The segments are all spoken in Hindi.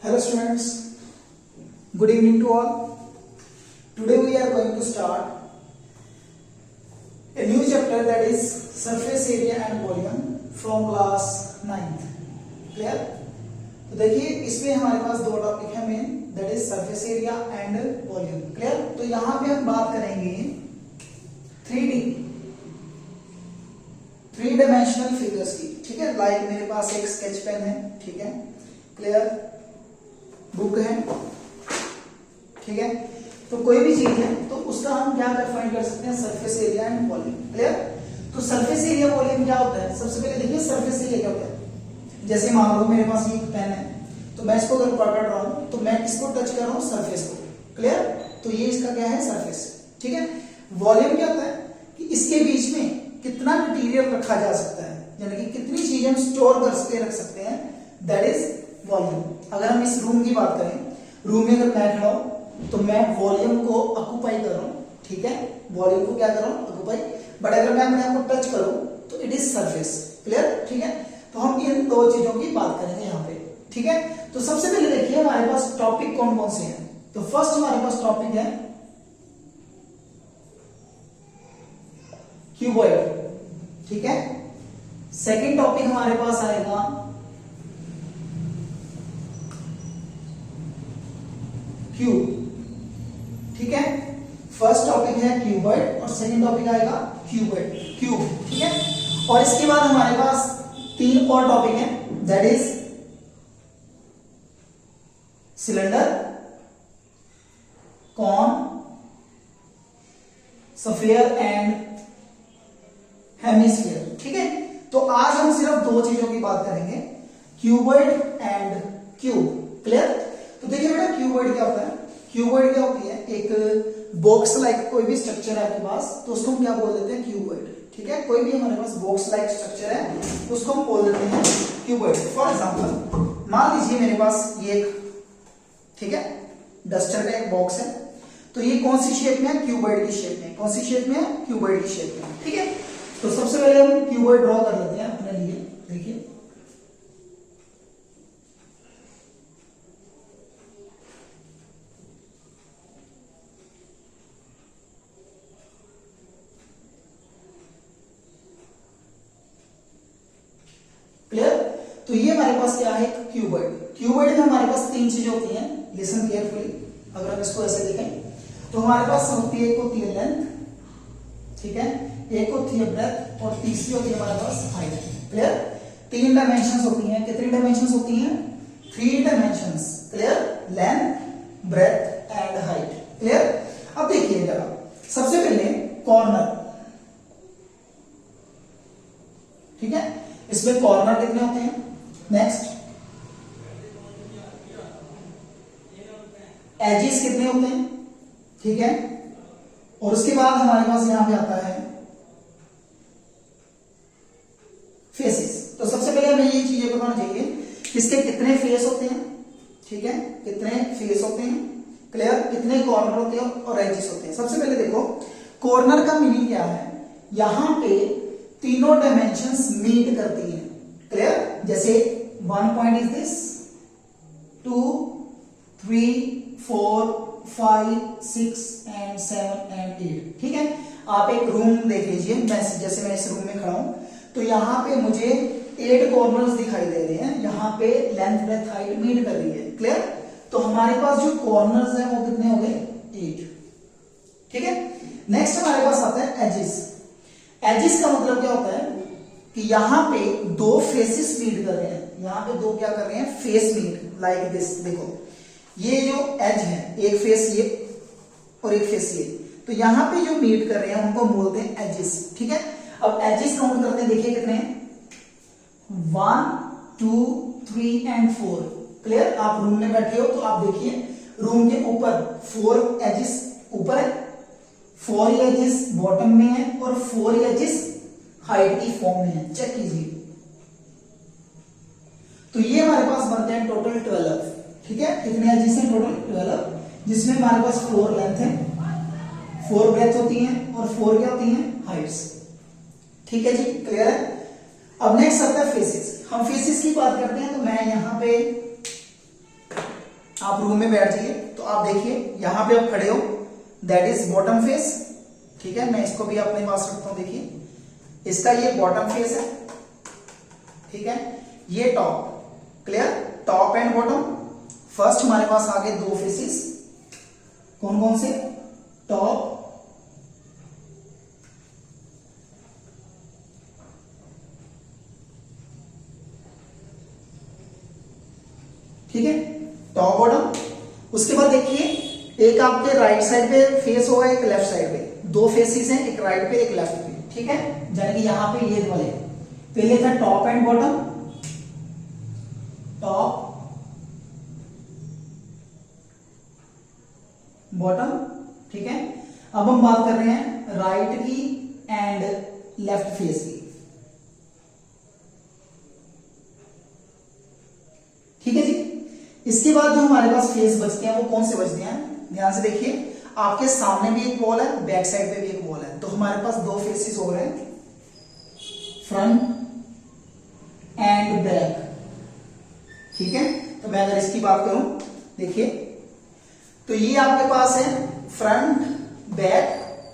Hello students, good evening to all. Today we are going to start a new chapter, that is surface area and volume from class 9th. Clear? तो देखिए इसमें हमारे पास दो टॉपिक है main, that is surface area and volume. Clear? तो यहाँ पे हम बात करेंगे 3 डायमेंशनल फिगर्स की. ठीक है, लाइक मेरे पास एक स्केच पेन है. ठीक है, क्लियर? बुक है. ठीक है, तो कोई भी चीज है तो उसका हम क्या फाइंड कर सकते हैं, surface area and volume. Clear? तो सरफेस एरिया वॉल्यूम क्या होता है, सबसे पहले देखिए सरफेस एरिया क्या होता है. जैसे मान लो मेरे पास ये पेन है, तो मैं इसको अगर पकड़ रहा हूं तो मैं इसको टच कर रहा हूं सरफेस को. क्लियर? तो ये इसका क्या है, सरफेस. ठीक है. वॉल्यूम क्या होता है कि इसके बीच में कितना मटेरियल रखा जा सकता है, यानी कि कितनी चीजें हम स्टोर करके रख सकते हैं, दैट इज वॉल्यूम. अगर हम इस रूम की बात करें, रूम में अगर मैं खड़ा हूं तो मैं वॉल्यूम को ऑक्यूपाई कर रहा हूं. ठीक है, वॉल्यूम को क्या कर रहा हूं, ऑक्यूपाई. बट अगर मैं अपने आप को टच करूं तो इट इज सरफेस. क्लियर? ठीक है, तो हम इन दो चीजों की बात करेंगे यहाँ पे. ठीक है, तो सबसे पहले देखिए हमारे पास टॉपिक कौन कौन से हैं. तो फर्स्ट हमारे पास टॉपिक है क्यूबॉइड. ठीक है, सेकंड टॉपिक हमारे पास आएगा क्यूब. ठीक है, फर्स्ट टॉपिक है क्यूबॉइड और सेकंड टॉपिक आएगा क्यूब. ठीक है, और इसके बाद हमारे पास 3 और टॉपिक हैं, that is cylinder, cone, sphere and hemisphere. ठीक है, तो आज हम सिर्फ 2 चीजों की बात करेंगे, क्यूबॉइड एंड क्यूब. क्लियर? तो देखिए बेटा, क्यूबॉइड क्या होता है. क्यूबॉइड क्या होती है, एक बॉक्स लाइक कोई भी स्ट्रक्चर है आपके पास, तो उसको हम क्या बोल देते हैं, क्यूबॉइड. ठीक है, कोई भी हमारे पास बॉक्स लाइक स्ट्रक्चर है उसको हम बोल देते हैं क्यूबॉइड. फॉर एग्जांपल मान लीजिए मेरे पास ये एक, ठीक है, डस्टर का एक बॉक्स है, तो ये कौन सी शेप में है, क्यूबॉइड की शेप में. कौन सी शेप में है, क्यूबॉइड की शेप में. ठीक है, तो सबसे पहले हम क्यूबॉइड ड्रॉ कर लेते हैं अपने लिए. देखिए क्लियर? तो ये हमारे पास क्या है, क्यूबॉइड. क्यूबॉइड में हमारे पास 3 चीजें होती हैं, लिसन केयरफुली. अगर हम इसको ऐसे देखें तो हमारे पास होती है, एक होती है लेंथ. ठीक है, एक होती है ब्रेथ और तीसरी होती है हमारे पास हाइट. क्लियर? 3 डायमेंशंस होती हैं. कितनी डायमेंशंस होती हैं, 3 dimensions. Clear? Length, breadth and height. Clear? अब देखिए जरा, सबसे पहले कॉर्नर. ठीक है, इसमें कॉर्नर कितने होते हैं. नेक्स्ट एजेस कितने होते हैं. ठीक है, और उसके बाद हमारे पास यहां पे आता है फेसेस. तो सबसे पहले हमें ये चीजें बताना चाहिए, इसके कितने फेस होते हैं. ठीक है, कितने फेस होते हैं. क्लियर? कितने कॉर्नर होते हैं और एजेस होते हैं. सबसे पहले देखो, कॉर्नर का मीनिंग क्या है, यहां पे तीनों डायमेंशंस मीट करती हैं. क्लियर? जैसे 1 point is this, 2, 3, 4, 5, 6 and 7 and 8. ठीक है, आप एक रूम देख लीजिए, जैसे मैं इस रूम में खड़ा हूं, तो यहां पे मुझे 8 कॉर्नर्स दिखाई दे रहे हैं. यहां पे लेंथ, ब्रेथ, हाइट मीट कर रही है. क्लियर? तो हमारे पास जो कॉर्नर्स हैं वो कितने हो गए, 8. ठीक है, नेक्स्ट हमारे पास आता है एजेस. एजेस का मतलब क्या होता है कि यहां पे 2 फेसेस मीट कर रहे हैं. यहां पे 2 क्या कर रहे हैं, फेस मीट, लाइक दिस. देखो ये जो एज है, एक फेस ये और एक फेस ये, तो यहां पे जो मीट कर रहे हैं उनको बोलते हैं एजेस. ठीक है, अब एजेस काउंट करते हैं. देखिए कितने हैं, 1, 2, 3 एंड 4. क्लियर? आप रूम में बैठे हो तो आप देखिए रूम के ऊपर 4 एजेस ऊपर है, 4 एजेस बॉटम में है और 4 एजेस हाइट की फॉर्म में है. चेक कीजिए. तो ये हमारे पास बनते हैं टोटल 12. ठीक है, कितने एजेस हैं, टोटल 12, जिसमें हमारे पास 4 लेंथ है, 4 ब्रेथ होती हैं और 4 क्या होती हैं, हाइट्स. ठीक है जी, क्लियर है? अब नेक्स्ट आता है फेसेस. हम फेसेस की बात करते हैं, तो मैं यहां पे आप रूम में बैठ जाइए तो आप देखिए यहां पे आप खड़े हो, दैट इज बॉटम फेस। ठीक है, मैं इसको भी अपने पास रखता हूं, देखिए इसका ये बॉटम फेस है। ठीक है, ये top, clear, top and bottom. First हमारे पास आ गए दो फेसेस, कौन कौन से, टॉप ठीक है, टॉप बॉटम। उसके बाद देखिए एक आपके राइट साइड पे फेस होगा, एक लेफ्ट साइड पे, दो फेसेस हैं, एक राइट पे एक लेफ्ट पे। ठीक है, यानी कि यहां पे ये वाले पहले था top and bottom, top bottom. ठीक है, अब हम बात कर रहे हैं राइट की एंड लेफ्ट फेस की। ठीक है जी, इसके बाद जो हमारे पास फेस बचते हैं वो कौन से बचते हैं, ध्यान से देखिए। आपके सामने भी एक वॉल है, बैक साइड पे भी एक वॉल है, तो हमारे पास दो फेसेस हो रहे हैं, फ्रंट एंड बैक। ठीक है, तो मैं अगर इसकी बात करूं, देखिए तो ये आपके पास है front, back,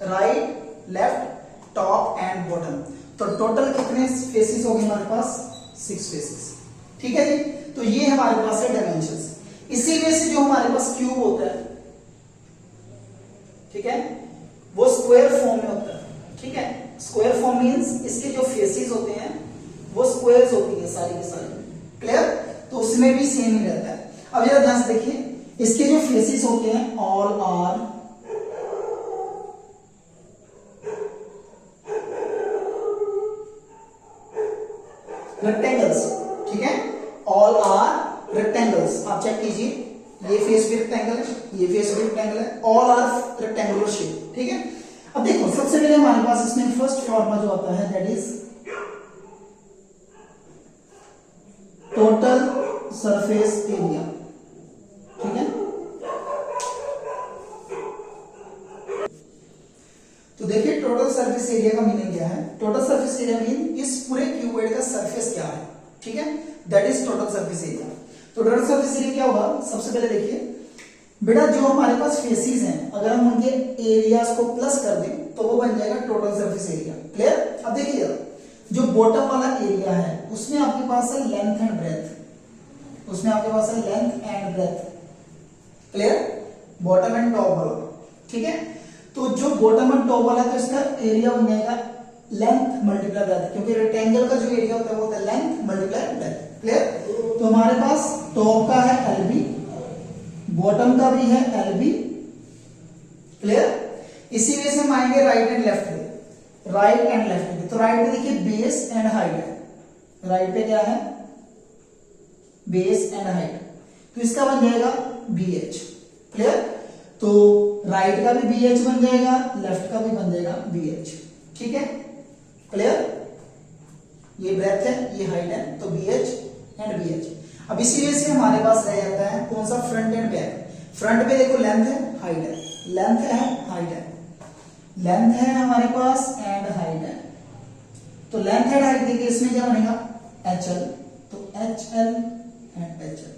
right, left, top and bottom. तो टोटल कितने फेसेस हो गए हमारे पास, 6 फेसेस। ठीक है जी, तो ये हमारे पास है डायमेंशंस। इसी वजह से जो हमारे पास क्यूब होता है, ठीक है, वो स्क्वायर फॉर्म में होता है। ठीक है, स्क्वायर फॉर्म मींस इसके जो फेसेस होते हैं वो स्क्वायर्स होती है सारी की सारी, क्लियर। तो उसमें भी सेम ही रहता है। अब जरा ध्यान से देखिए, इसके जो फेसेस होते हैं ऑल आर रेक्टेंगल्स। ठीक है, ऑल आर रेक्टेंगल्स। आप चेक कीजिए, ये फेस भी रेक्टेंगल है, ये फेस भी रेक्टेंगल है, ऑल आर रेक्टेंगुलर शेप। ठीक है, अब देखो सबसे पहले हमारे पास इसमें फर्स्ट फॉर्मूला जो आता है that is total surface area. ठीक है, तो देखिए टोटल सरफेस एरिया का मीनिंग क्या है। टोटल सरफेस एरिया मीन इस पूरे क्यूबॉइड का सरफेस क्या है। ठीक है, that is total surface area. तो टोटल सरफेस एरिया क्या होगा, सबसे पहले देखिए बेटा जो हमारे पास फेसेस हैं अगर हम उनके एरियाज को प्लस कर दें तो वो बन जाएगा टोटल सरफेस एरिया, क्लियर। अब देखिए जो बॉटम वाला एरिया है उसमें आपके पास है लेंथ एंड ब्रेथ, उसमें आपके पास है length and breadth, clear, bottom and top वाला। ठीक है, तो जो बॉटम एंड टॉप वाला है तो इसका एरिया बन जाएगा लेंथ मल्टीप्लाई ब्रेथ, क्योंकि रेक्टेंगल का जो एरिया होता है वो होता है लेंथ मल्टीप्लाई ब्रेथ, क्लियर। तो हमारे पास टॉप का है एलबी, बॉटम का भी है एलबी, क्लियर। इसी वजह से हम आएंगे राइट एंड लेफ्ट पे, राइट एंड लेफ्ट पे। तो राइट पे देखिए बेस एंड हाइट है, राइट पे क्या है, बेस एंड हाइट, तो इसका बन जाएगा BH, क्लियर। तो राइट का भी BH बन जाएगा, लेफ्ट का भी बन जाएगा BH। ठीक है, क्लियर। ये ब्रेथ है, ये हाइट है, तो BH एंड BH। अब इसी वजह से हमारे पास रह जाता है कौन सा, फ्रंट एंड बैक। फ्रंट पे देखो लेंथ है, हाइट है, लेंथ है, हाइट है, लेंथ है हमारे पास एंड हाइट है। तो लेंथ एंड हाइट देखिए इसमें क्या बनेगा, HL, तो HL एंड HL।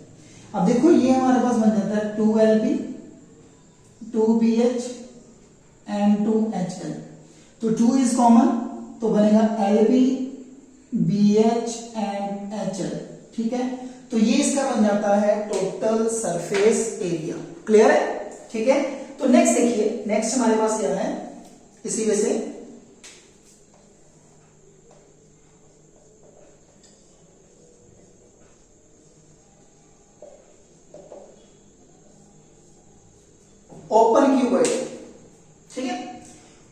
अब देखो ये हमारे पास बन जाता है 2LB, 2BH एंड 2HL। तो 2 इज कॉमन तो बनेगा LB, BH एंड HL। ठीक है, तो ये इसका बन जाता है टोटल सरफेस एरिया, क्लियर है। ठीक है, तो नेक्स्ट देखिए, नेक्स्ट हमारे पास क्या है, इसी वजह से ओपन क्यूबॉइड। ठीक है,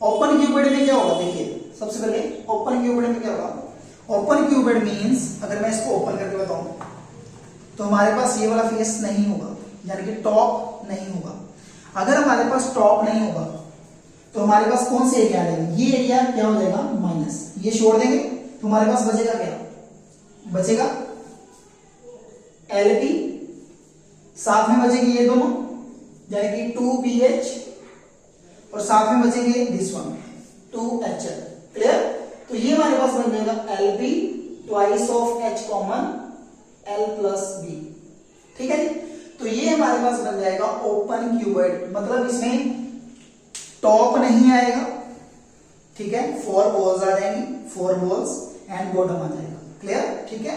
ओपन क्यूबॉइड में क्या होगा, देखिए सबसे पहले ओपन क्यूबॉइड में क्या होगा। ओपन क्यूबॉइड मींस अगर मैं इसको ओपन करके बताऊं तो हमारे पास ये वाला फेस नहीं होगा, यानी कि टॉप नहीं होगा। अगर हमारे पास टॉप नहीं होगा तो हमारे पास कौन से एरिया आ जाएंगे, ये एरिया क्या हो जाएगा माइनस, ये छोड़ देंगे तो हमारे पास बचेगा क्या, बचेगा LB, साथ में बचेगी ये दोनों यानी कि 2BH और साथ में बचेंगे दिस वन 2HL, क्लियर। तो ये हमारे पास बन जाएगा LB twice of H common L plus B। ठीक है जी, तो ये हमारे पास बन जाएगा ओपन क्यूबॉइड, मतलब इसमें टॉप नहीं आएगा, ठीक है, 4 वॉल्स आ जाएंगी, 4 वॉल्स एंड बॉटम आ जाएगा। क्लियर? ठीक है,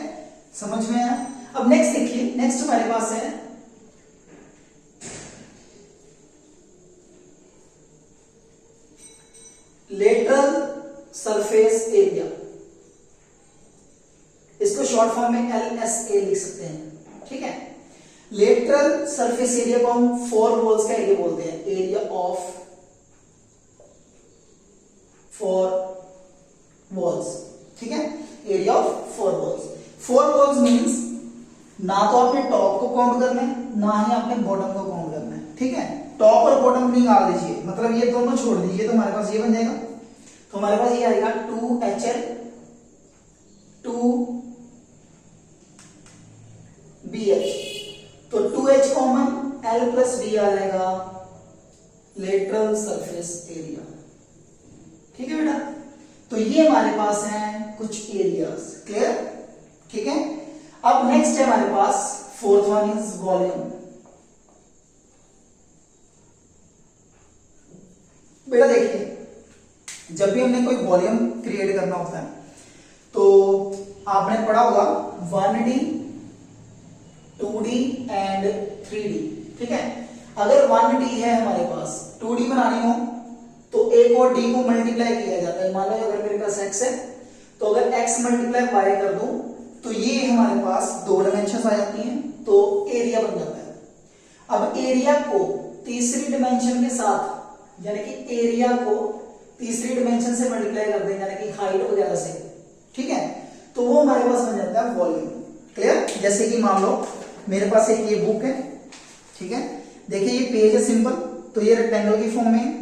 समझ में आया? अब नेक्स्ट देखिए, नेक्स्ट हमारे पास है लेटरल सरफेस एरिया, इसको शॉर्ट फॉर्म में LSA लिख सकते हैं, ठीक है। लेटरल सरफेस एरिया को हम 4 वॉल्स का एरिया बोलते हैं, एरिया ऑफ 4 वॉल्स, ठीक है, area of 4 walls. 4 walls means ना तो आपने टॉप को काउंट करना है, ना ही आपने बॉटम को काउंट करना है, ठीक है। टॉप और बॉटम निकाल दीजिए, मतलब ये दोनों छोड़ दीजिए, तो हमारे पास ये बन जाएगा, तो हमारे पास ये आएगा 2HL 2BH, तो 2H common, L plus B आ जाएगा लेटरल सरफेस एरिया, ठीक है बेटा। तो ये हमारे पास है कुछ एरियाज। क्लियर? ठीक है। अब नेक्स्ट है हमारे पास फोर्थ वन इज वॉल्यूम। बेटा देखिए, जब भी हमने कोई वॉल्यूम क्रिएट करना होता है तो आपने पढ़ा होगा 1D 2D एंड 3D, ठीक है। अगर 1D है हमारे पास, 2D बनानी हो तो a और d को मल्टीप्लाई किया जाता है। मान लो अगर मेरे पास x है तो अगर x मल्टीप्लाई y कर दूं तो ये हमारे पास 2 डायमेंशंस आ जाती हैं, तो एरिया बन जाता है। अब एरिया को तीसरी डायमेंशन के साथ, यानी कि एरिया को तीसरी डायमेंशन से मल्टीप्लाई कर दें, यानी कि हाइट वगैरह से, ठीक है, तो वो हमारे पास बन जाता है वॉल्यूम। क्लियर? जैसे कि मान लो मेरे पास एक ये बुक है, ठीक है, देखिए ये पेज है सिंपल, तो ये रेक्टेंगल की फॉर्म में है।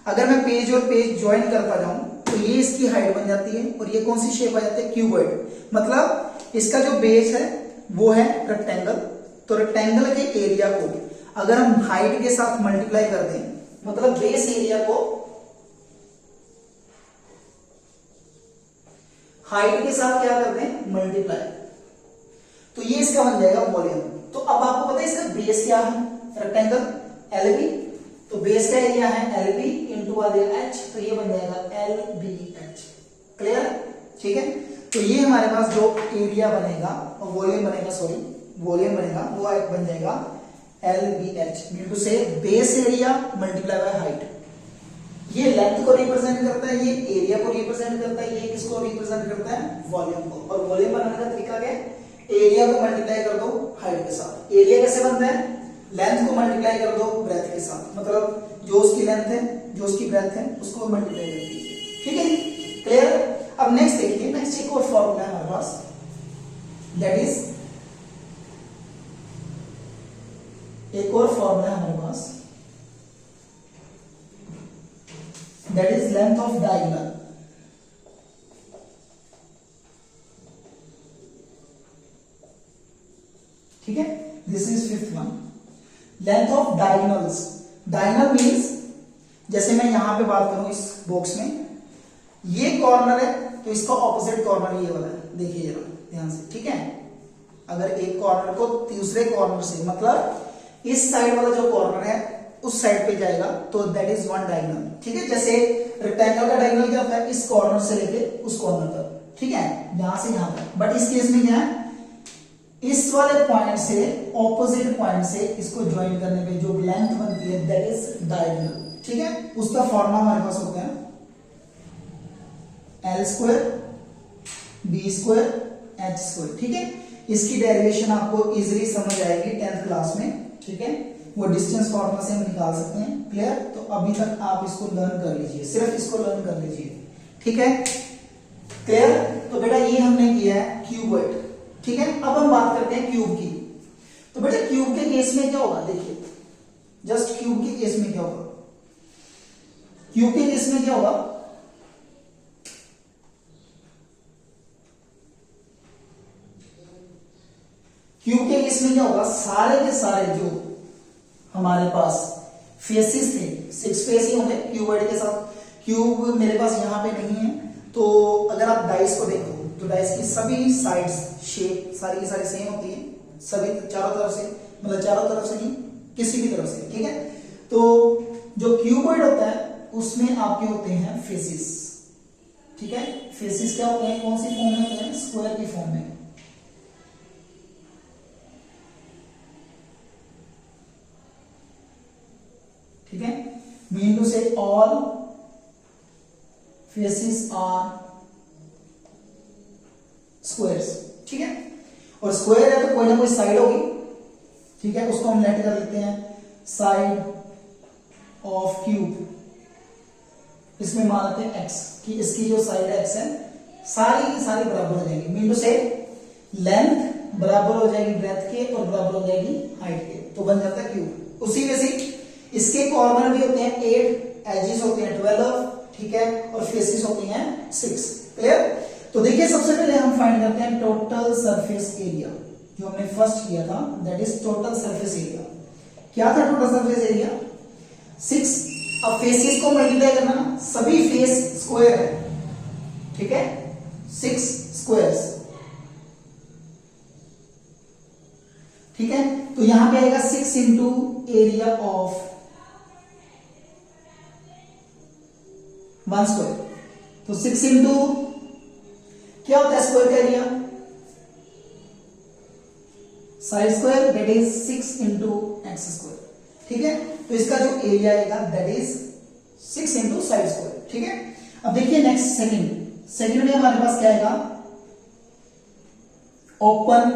अगर मैं पेज और पेज ज्वाइन करता जाऊं तो ये इसकी हाइट बन जाती है और ये कौन सी शेप आ जाती है? क्यूबॉइड। मतलब इसका जो बेस है वो है रेक्टेंगल, तो रेक्टेंगल के एरिया को अगर हम हाइट के साथ मल्टीप्लाई कर दें, मतलब बेस एरिया को हाइट के साथ क्या कर दें? मल्टीप्लाई, तो ये इसका बन जाएगा वॉल्यूम। तो अब आपको पता है इसका बेस क्या है? रेक्टेंगल LB, तो बेस का एरिया है LB इंटू आ जाएगा H, तो ये बन जाएगा LBH। क्लियर? ठीक है, तो ये हमारे पास जो एरिया बनेगा और वॉल्यूम बनेगा, सॉरी वॉल्यूम बनेगा, वो एक बन जाएगा LBH मीन टू से base area multiply by height. ये लेंथ को रिप्रेजेंट करता है, ये एरिया को रिप्रेजेंट करता है, ये किसको रिप्रेजेंट करता है? वॉल्यूम को। और वॉल्यूम बनाने का तरीका क्या है? एरिया को मल्टीप्लाई कर दो हाइट के साथ। एरिया कैसे बनता है? लेंथ को मल्टीप्लाई कर दो ब्रेथ के साथ, मतलब जो उसकी लेंथ है, जो उसकी ब्रेथ है, उसको मल्टीप्लाई कर दीजिए। ठीक है, क्लियर? अब नेक्स्ट देखिए, नेक्स्ट एक और फॉर्मूला है हमारे पास, दैट इज, एक और फॉर्मूला है हमारे पास, that is length of diagonal. ठीक है, this is fifth one, length of diagonals. Diagonal means, जैसे मैं यहां पे बात करूं इस बॉक्स में, ये कॉर्नर है तो इसका ऑपोजिट कॉर्नर ये वाला है, देखिए जरा ध्यान से। ठीक है, अगर एक कॉर्नर को दूसरे कॉर्नर से, मतलब इस साइड वाला जो कॉर्नर है उस साइड पे जाएगा, तो दैट इज वन डायगोनल। ठीक है, जैसे रेक्टेंगल का डायगोनल क्या होता है? इस कॉर्नर से लेके उस कॉर्नर तक, ठीक है, यहां से यहां तक। बट इस केस में क्या है? इस वाले पॉइंट से ऑपोजिट पॉइंट से इसको ज्वाइन करने पे जो लेंथ बनती है दैट इज डायगोनल। ठीक है, उसका फॉर्मूला हमारे पास होता है L² B² H²। ठीक है, इसकी डेरिवेशन आपको इजीली समझ आएगी 10th क्लास में। ठीक है, वो डिस्टेंस फॉर्मूला से हम निकाल सकते हैं। क्लियर? तो अभी तक आप इसको लर्न कर लीजिए, सिर्फ इसको लर्न कर लीजिए। ठीक है, क्लियर? तो बेटा ये हमने किया है क्यूबॉइड। ठीक है, अब हम बात करते हैं क्यूब की। तो बेटा क्यूब के केस में क्या होगा? देखिए, जस्ट क्यूब के केस में क्या होगा? क्यूब के केस में क्या होगा? क्यूब के केस में क्या होगा? सारे के सारे जो हमारे पास फेसेस थे, 6 फेस ही होंगे क्यूबॉइड के साथ। क्यूब मेरे पास यहां पे नहीं है, तो अगर आप डाइस को देखो तो डाइस की सभी साइड्स शेप सारी की सारी सेम होती है, सभी चारों तरफ से मतलब चारों तरफ से नहीं, किसी भी तरफ से, ठीक है। तो जो क्यूबॉइड होता है उसमें आपके होते हैं फेसिस, ठीक है। फेसिस क्या होते हैं, कौन सी फॉर्म में होते हैं, स्क्वायर की फॉर्म में, ठीक है। मीन टू से ऑल फेसिस आर स्क्वायर्स, ठीक है। और स्क्वायर है तो कोई ना कोई साइड होगी, ठीक है, उसको हम लेट कर लेते हैं साइड ऑफ क्यूब, इसमें मान लेते हैं x, कि इसकी जो साइड x है सारी की सारी बराबर हो जाएगी। मीन टू से लेंथ बराबर हो जाएगी ब्रेथ के और बराबर हो जाएगी हाइट के, तो बन जाता है क्यूब। उसी में से इसके कॉर्नर भी होते हैं 8, एजेस होते हैं 12, ठीक है, और फेसेस होती हैं 6। क्लियर। तो देखिए सबसे पहले हम फाइंड करते हैं टोटल सरफेस एरिया, जो हमने फर्स्ट किया था, that is total surface area. क्या था टोटल सरफेस एरिया, 6। अब फेसेस को मल्टीप्लाई करना, सभी फेस स्क्वायर है, ठीक है, 6 स्क्वायर्स, ठीक है। तो यहां पे आएगा 6 इंटू एरिया ऑफ 1 स्क्वायर। तो 6 इंटू क्या होता है स्क्वायर का area, side square, that is 6 into x square, ठीक है। तो इसका जो एरिया आएगा that is 6 into side square, ठीक है। अब देखिए नेक्स्ट सेकंड में हमारे पास क्या आएगा, ओपन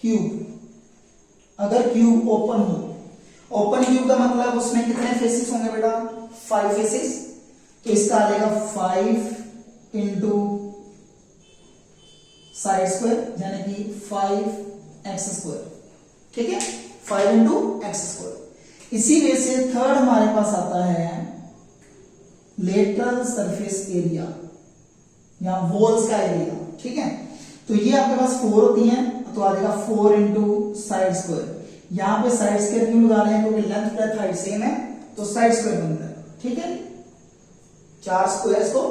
क्यूब। अगर क्यूब ओपन हो, ओपन क्यूब का मतलब उसमें कितने फेसेस होंगे बेटा, 5 फेसेस। तो इसका आ जाएगा 5 इंटू साइड स्क्वायर, यानी कि 5x स्क्वायर, ठीक है, 5 इंटू एक्स स्क्वायर। इसी वजह से थर्ड हमारे पास आता है लेटरल सरफेस एरिया या वॉल्स का एरिया, ठीक है। तो ये आपके पास 4 होती हैं, तो आ जाएगा 4 इंटू साइड स्क्वायर। यहां पे साइड स्क्वायर क्यों लगा रहे हैं, क्योंकि लेंथ ब्रेथ हाइट सेम है, तो साइड स्क्वायर बनता है, ठीक है। 4 स्क्वायर्स को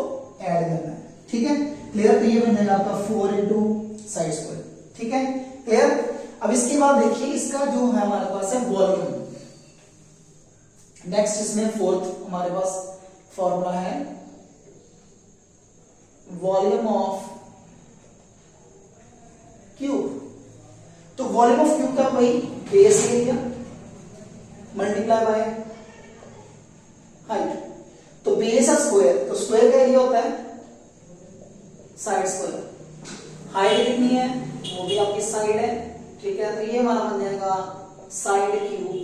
ऐड करना है, ठीक है, क्लियर। तो ये बन जाएगा आपका 4 इंटू साइड स्क्वायर, ठीक है, क्लियर। अब इसके बाद देखिए इसका जो है हमारे पास है वॉल्यूम। नेक्स्ट इसमें फोर्थ हमारे पास फॉर्मूला है वॉल्यूम ऑफ क्यूब। तो वॉल्यूम ऑफ क्यूब का वही base area multiply by height. तो बेस ऑफ स्क्वायर, तो स्क्वायर का एरिया होता है साइड स्क्वायर। हाइट कितनी है, वो भी आपकी साइड है, ठीक है। तो ये हमारा बन जाएगा साइड क्यूब।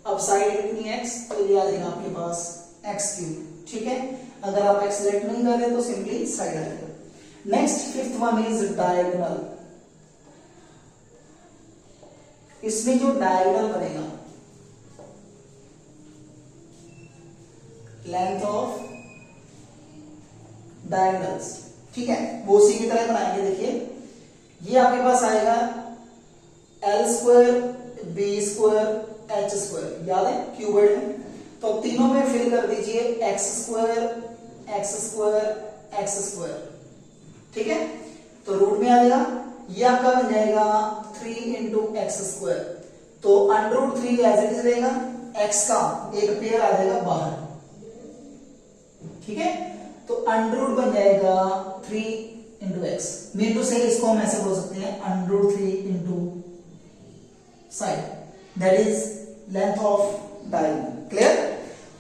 अब साइड कितनी है x, तो ये आ जाएगा आपके पास x क्यूब, ठीक है। अगर आप x लेट नहीं कर रहे तो सिंपली साइड आ जाएगा। Next fifth one is diagonal. इसमें जो डायगोनल बनेगा, लेंथ ऑफ डायगोनल्स, ठीक है, वो उसी की तरह बनाएंगे। देखिए ये आपके पास आएगा l square, b square, h square, याद है क्यूबॉइड में। तो तीनों में फिल कर दीजिए x square, x square, x square, ठीक है। तो रूट में आ जाएगा, ये आपका बन जाएगा 3 इंटू एक्स स्क्वायर। तो √3 एज इट इज रहेगा, x का एक पेयर आ जाएगा बाहर, ठीक है। तो अंडर बन जाएगा 3 इंटू एक्स। मीन टू से इसको हम ऐसे बोल सकते हैं √3 into side, that is length of diagonal. Clear.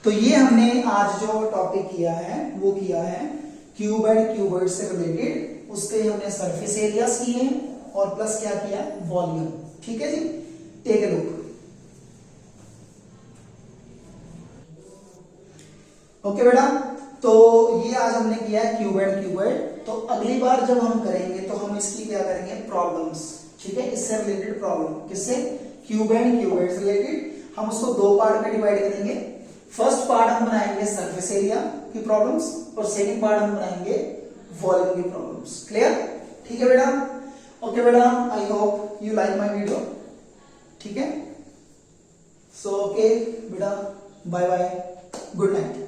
तो ये हमने आज जो टॉपिक किया है वो किया है क्यूबॉइड, क्यूबॉइड से रिलेटेड। उसके हमने सरफेस एरियाज किए हैं और प्लस क्या किया, वॉल्यूम, ठीक है जी। Take a look. ओके बेटा, तो ये आज हमने किया है क्यूबॉइड, क्यूबॉइड। तो अगली बार जब हम करेंगे तो हम इसकी क्या करेंगे, प्रॉब्लम्स, ठीक है, इससे रिलेटेड प्रॉब्लम। किससे, क्यूबॉइड, क्यूबॉइड से रिलेटेड। हम उसको 2 पार्ट में डिवाइड करेंगे। फर्स्ट पार्ट हम बनाएंगे सरफेस एरिया की प्रॉब्लम्स और सेकंड पार्ट हम बनाएंगे वॉल्यूम की प्रॉब्लम्स। क्लियर, ठीक है बेटा। ओके बेटा, I hope you like my video, ठीक है। सो ओके बेटा, बाय बाय, गुड नाइट।